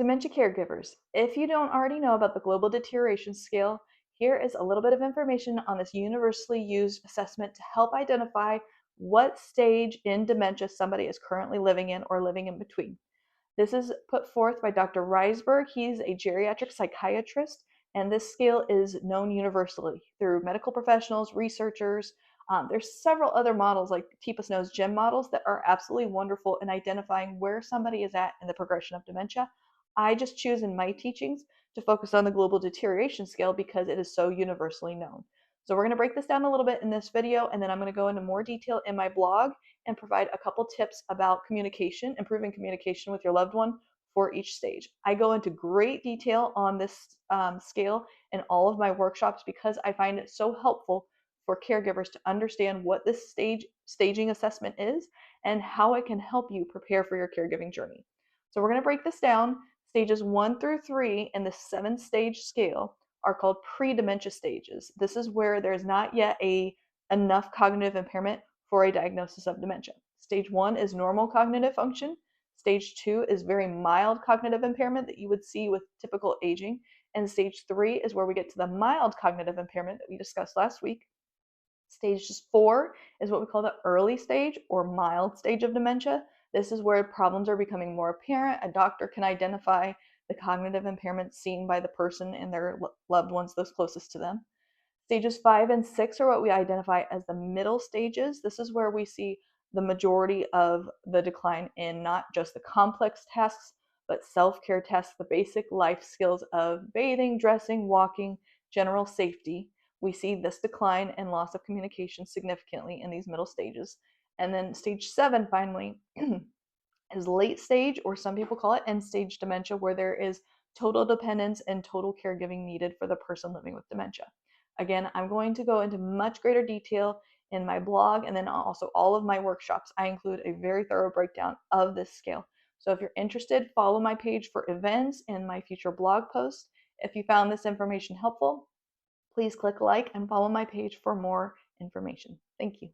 Dementia caregivers. If you don't already know about the global deterioration scale, here is a little bit of information on this universally used assessment to help identify what stage in dementia somebody is currently living in or living in between. This is put forth by Dr. Reisberg. He's a geriatric psychiatrist, and this scale is known universally through medical professionals, researchers. There's several other models like TPUS knows GEM models that are absolutely wonderful in identifying where somebody is at in the progression of dementia. I just choose in my teachings to focus on the global deterioration scale because it is so universally known. So we're going to break this down a little bit in this video, and then I'm going to go into more detail in my blog and provide a couple tips about communication, improving communication with your loved one for each stage. I go into great detail on this scale in all of my workshops because I find it so helpful for caregivers to understand what this staging assessment is and how it can help you prepare for your caregiving journey. So we're going to break this down. Stages 1 through 3 in the 7-stage scale are called pre-dementia stages. This is where there's not yet enough cognitive impairment for a diagnosis of dementia. Stage 1 is normal cognitive function. Stage 2 is very mild cognitive impairment that you would see with typical aging. And stage 3 is where we get to the mild cognitive impairment that we discussed last week. Stage 4 is what we call the early stage or mild stage of dementia. This is where problems are becoming more apparent. A doctor can identify the cognitive impairment seen by the person and their loved ones, those closest to them. Stages 5 and 6 are what we identify as the middle stages. This is where we see the majority of the decline in not just the complex tasks, but self-care tasks, the basic life skills of bathing, dressing, walking, general safety. We see this decline and loss of communication significantly in these middle stages. And then stage 7 finally is late stage, or some people call it end stage dementia, where there is total dependence and total caregiving needed for the person living with dementia. Again, I'm going to go into much greater detail in my blog and then also all of my workshops. I include a very thorough breakdown of this scale. So if you're interested, follow my page for events and my future blog posts. If you found this information helpful, please click like and follow my page for more information. Thank you.